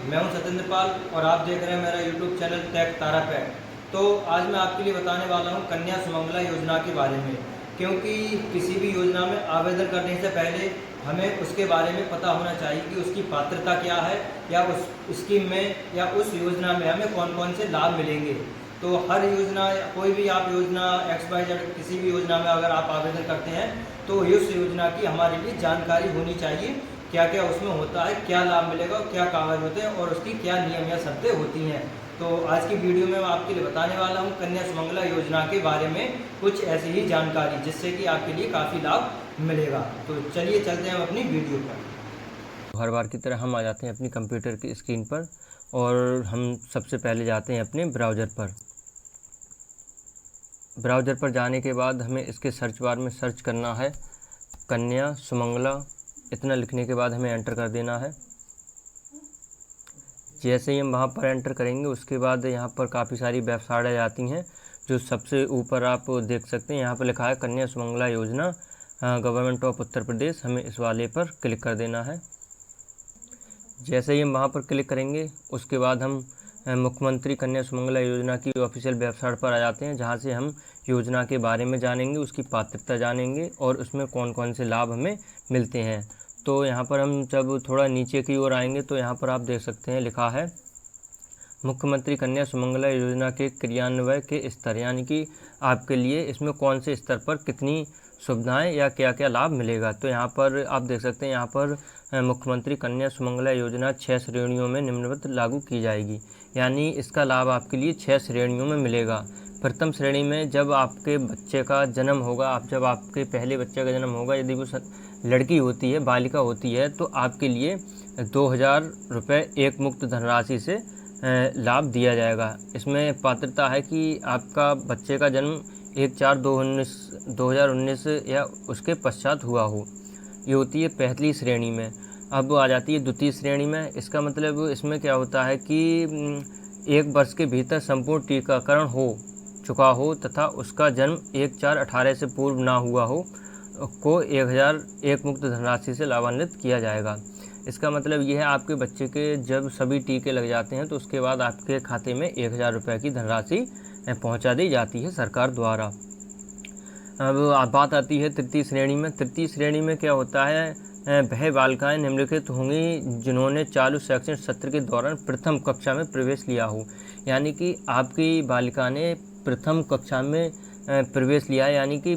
मैं हूं सत्येंद्र पाल और आप देख रहे हैं मेरा यूट्यूब चैनल टेक तारा पैक। तो आज मैं आपके लिए बताने वाला हूं कन्या सुमंगला योजना के बारे में, क्योंकि किसी भी योजना में आवेदन करने से पहले हमें उसके बारे में पता होना चाहिए कि उसकी पात्रता क्या है, या उस स्कीम में या उस योजना में हमें कौन कौन से लाभ मिलेंगे। तो हर योजना, कोई भी आप योजना XYZ किसी भी योजना में अगर आप आवेदन करते हैं तो उस योजना की हमारे लिए जानकारी होनी चाहिए, क्या क्या उसमें होता है, क्या लाभ मिलेगा, क्या कागज होते हैं और उसकी क्या नियम या शर्तें होती हैं। तो आज की वीडियो में मैं आपके लिए बताने वाला हूं कन्या सुमंगला योजना के बारे में कुछ ऐसी ही जानकारी, जिससे कि आपके लिए काफ़ी लाभ मिलेगा। तो चलिए चलते हैं हम अपनी वीडियो पर। हर बार की तरह हम आ जाते हैं अपनी कंप्यूटर की स्क्रीन पर और हम सबसे पहले जाते हैं अपने ब्राउज़र पर। ब्राउज़र पर जाने के बाद हमें इसके सर्च बार में सर्च करना है कन्या सुमंगला। इतना लिखने के बाद हमें एंटर कर देना है। जैसे ही हम वहाँ पर एंटर करेंगे उसके बाद यहाँ पर काफ़ी सारी वेबसाइट आ जाती हैं। जो सबसे ऊपर आप देख सकते हैं, यहाँ पर लिखा है कन्या सुमंगला योजना, गवर्नमेंट ऑफ उत्तर प्रदेश। हमें इस वाले पर क्लिक कर देना है। जैसे ही हम वहाँ पर क्लिक करेंगे उसके बाद हम मुख्यमंत्री कन्या सुमंगला योजना की ऑफिशियल वेबसाइट पर आ जाते हैं, जहाँ से हम योजना के बारे में जानेंगे, उसकी पात्रता जानेंगे और उसमें कौन कौन से लाभ हमें मिलते हैं। तो यहाँ पर हम जब थोड़ा नीचे की ओर आएंगे तो यहाँ पर आप देख सकते हैं लिखा है मुख्यमंत्री कन्या सुमंगला योजना के क्रियान्वयन के स्तर, यानी कि आपके लिए इसमें कौन से स्तर पर कितनी सुविधाएं या क्या क्या लाभ मिलेगा। तो यहाँ पर आप देख सकते हैं, यहाँ पर मुख्यमंत्री कन्या सुमंगला योजना 6 श्रेणियों में निम्नवत लागू की जाएगी, यानी इसका लाभ आपके लिए 6 श्रेणियों में मिलेगा। प्रथम श्रेणी में जब आपके बच्चे का जन्म होगा, जब आपके पहले बच्चे का जन्म होगा, यदि वो लड़की होती है, बालिका होती है, तो आपके लिए 2000 रुपये एक मुक्त धनराशि से लाभ दिया जाएगा। इसमें पात्रता है कि आपका बच्चे का जन्म 1/4/2019 या उसके पश्चात हुआ हो। ये होती है पहली श्रेणी में। अब आ जाती है द्वितीय श्रेणी में। इसका मतलब इसमें क्या होता है कि 1 वर्ष के भीतर संपूर्ण टीकाकरण हो चुका हो तथा उसका जन्म 1/4/18 से पूर्व ना हुआ हो को 1000 एक मुक्त धनराशि से लाभान्वित किया जाएगा। इसका मतलब यह है आपके बच्चे के जब सभी टीके लग जाते हैं तो उसके बाद आपके खाते में 1000 रुपये की धनराशि पहुंचा दी जाती है सरकार द्वारा। अब बात आती है तृतीय श्रेणी में। तृतीय श्रेणी में क्या होता है, वह बालिकाएं निम्नलिखित होंगी जिन्होंने चालू शैक्षणिक सत्र के दौरान प्रथम कक्षा में प्रवेश लिया हो, यानी कि आपकी बालिका ने प्रथम कक्षा में प्रवेश लिया है, यानी कि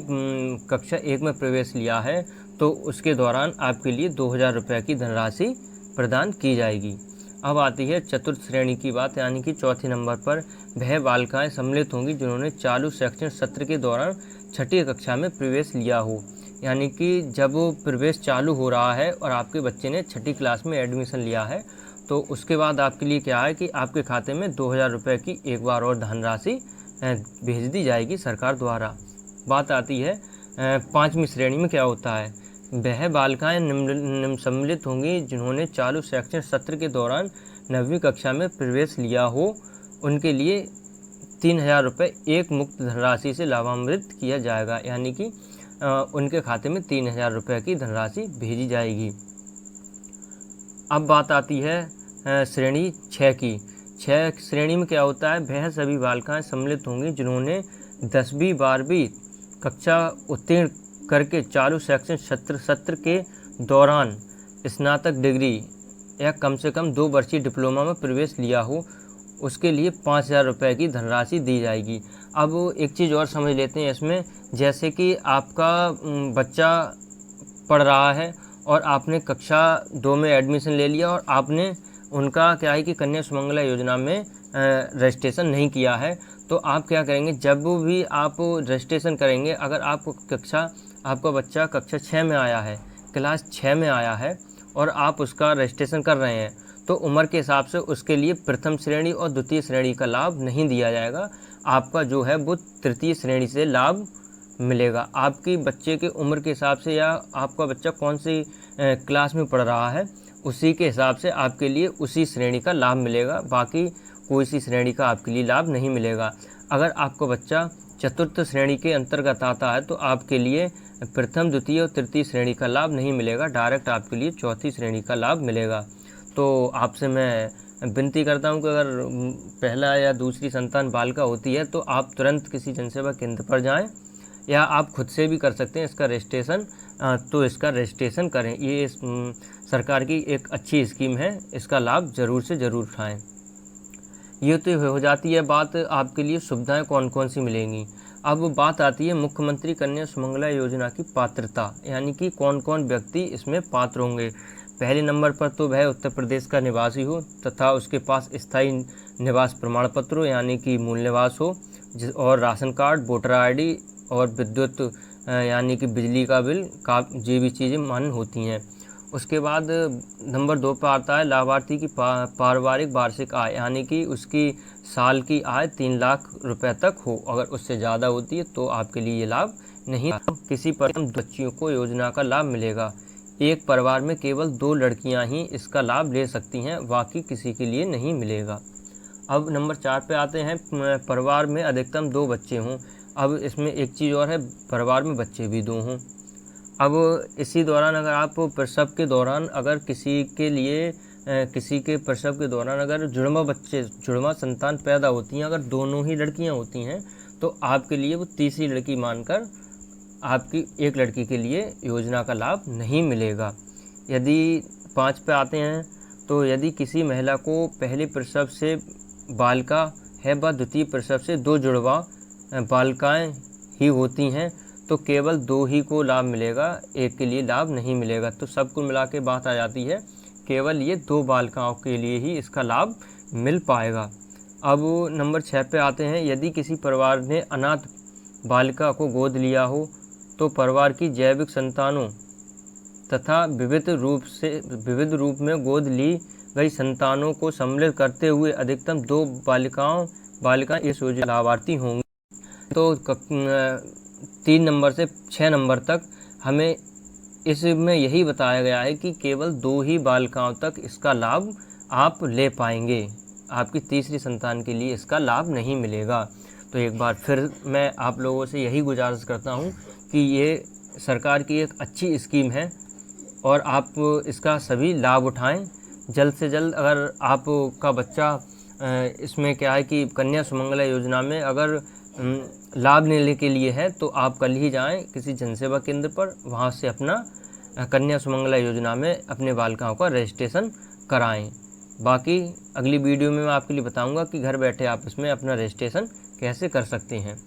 कक्षा 1 में प्रवेश लिया है, तो उसके दौरान आपके लिए 2000 रुपये की धनराशि प्रदान की जाएगी। अब आती है चतुर्थ श्रेणी की बात, यानी कि चौथे नंबर पर वह बालिकाएं सम्मिलित होंगी जिन्होंने चालू शैक्षणिक सत्र के दौरान 6ठी कक्षा में प्रवेश लिया हो, यानी कि जब प्रवेश चालू हो रहा है और आपके बच्चे ने 6ठी क्लास में एडमिशन लिया है, तो उसके बाद आपके लिए क्या है कि आपके खाते में 2000 रुपये की एक बार और धनराशि भेज दी जाएगी सरकार द्वारा। बात आती है 5वीं श्रेणी में। क्या होता है, वह बालिकाएं निम्न सम्मिलित होंगी जिन्होंने चालू शैक्षणिक सत्र के दौरान 9वीं कक्षा में प्रवेश लिया हो, उनके लिए 3000 रुपये एक मुक्त धनराशि से लाभान्वित किया जाएगा, यानी कि उनके खाते में 3000 रुपये की धनराशि भेजी जाएगी। अब बात आती है श्रेणी 6 की। 6 श्रेणी में क्या होता है, वह सभी बालिकाएं सम्मिलित होंगी जिन्होंने 10वीं 12वीं कक्षा उत्तीर्ण करके चालू शैक्षणिक सत्र के दौरान स्नातक डिग्री या कम से कम 2 वर्षीय डिप्लोमा में प्रवेश लिया हो, उसके लिए 5000 रुपये की धनराशि दी जाएगी। अब एक चीज़ और समझ लेते हैं इसमें, जैसे कि आपका बच्चा पढ़ रहा है और आपने कक्षा 2 में एडमिशन ले लिया और आपने उनका क्या है कि कन्या सुमंगला योजना में रजिस्ट्रेशन नहीं किया है, तो आप क्या करेंगे, जब भी आप रजिस्ट्रेशन करेंगे, अगर आपका बच्चा कक्षा 6 में आया है, क्लास 6 में आया है और आप उसका रजिस्ट्रेशन कर रहे हैं, तो उम्र के हिसाब से उसके लिए प्रथम श्रेणी और द्वितीय श्रेणी का लाभ नहीं दिया जाएगा। आपका जो है वो तृतीय श्रेणी से लाभ मिलेगा। आपकी बच्चे के उम्र के हिसाब से या आपका बच्चा कौन सी क्लास में पढ़ रहा है, उसी के हिसाब से आपके लिए उसी श्रेणी का लाभ मिलेगा, बाकी कोई सी श्रेणी का आपके लिए लाभ नहीं मिलेगा। अगर आपका बच्चा चतुर्थ श्रेणी के अंतर्गत आता है तो आपके लिए प्रथम, द्वितीय और तृतीय श्रेणी का लाभ नहीं मिलेगा, डायरेक्ट आपके लिए चौथी श्रेणी का लाभ मिलेगा। तो आपसे मैं विनती करता हूं कि अगर पहला या दूसरी संतान बालिका होती है तो आप तुरंत किसी जनसेवा केंद्र पर जाएं, या आप खुद से भी कर सकते हैं इसका रजिस्ट्रेशन, तो इसका रजिस्ट्रेशन करें। ये सरकार की एक अच्छी स्कीम है, इसका लाभ ज़रूर से ज़रूर उठाएं। ये तो हो जाती है बात आपके लिए सुविधाएं कौन कौन सी मिलेंगी। अब बात आती है मुख्यमंत्री कन्या सुमंगला योजना की पात्रता, यानी कि कौन कौन व्यक्ति इसमें पात्र होंगे। पहले नंबर पर तो वह उत्तर प्रदेश का निवासी हो तथा उसके पास स्थायी निवास प्रमाण पत्र हो, यानी कि मूल निवास हो, और राशन कार्ड, वोटर ID और विद्युत यानी कि बिजली का बिल का ये भी चीज़ें मान्य होती हैं। उसके बाद नंबर 2 पर आता है लाभार्थी की पारिवारिक वार्षिक आय, यानी कि उसकी साल की आय 3 लाख रुपए तक हो। अगर उससे ज़्यादा होती है तो आपके लिए ये लाभ नहीं। किसी पर बच्चियों को योजना का लाभ मिलेगा। एक परिवार में केवल 2 लड़कियां ही इसका लाभ ले सकती हैं, बाकी किसी के लिए नहीं मिलेगा। अब नंबर 4 पे आते हैं, परिवार में अधिकतम 2 बच्चे हों। अब इसमें एक चीज़ और है, परिवार में बच्चे भी 2 हों। अब इसी दौरान अगर आप प्रसव के दौरान अगर किसी के प्रसव के दौरान अगर जुड़वा संतान पैदा होती हैं, अगर दोनों ही लड़कियां होती हैं, तो आपके लिए वो तीसरी लड़की मानकर आपकी एक लड़की के लिए योजना का लाभ नहीं मिलेगा। यदि 5 पे आते हैं, तो यदि किसी महिला को पहले प्रसव से बालिका है व द्वितीय प्रसव से 2 जुड़वा बालिकाएं ही होती हैं, तो केवल 2 ही को लाभ मिलेगा, एक के लिए लाभ नहीं मिलेगा। तो सब कुल मिला के बात आ जाती है केवल ये 2 बालिकाओं के लिए ही इसका लाभ मिल पाएगा। अब नंबर 6 पे आते हैं, यदि किसी परिवार ने अनाथ बालिका को गोद लिया हो तो परिवार की जैविक संतानों तथा विविध रूप में गोद ली गई संतानों को सम्मिलित करते हुए अधिकतम 2 बालिकाएं इस योजना लाभार्थी होंगी। तो 3 नंबर से 6 नंबर तक हमें इसमें यही बताया गया है कि केवल 2 ही बालिकाओं तक इसका लाभ आप ले पाएंगे, आपकी तीसरी संतान के लिए इसका लाभ नहीं मिलेगा। तो एक बार फिर मैं आप लोगों से यही गुजारिश करता हूं कि ये सरकार की एक अच्छी स्कीम है और आप इसका सभी लाभ उठाएं। जल्द से जल्द अगर आपका बच्चा इसमें क्या है कि कन्या सुमंगला योजना में अगर लाभ लेने के लिए है, तो आप कल ही जाएं किसी जनसेवा केंद्र पर, वहां से अपना कन्या सुमंगला योजना में अपने बालिकाओं का रजिस्ट्रेशन कराएं। बाकी अगली वीडियो में मैं आपके लिए बताऊंगा कि घर बैठे आप इसमें अपना रजिस्ट्रेशन कैसे कर सकते हैं।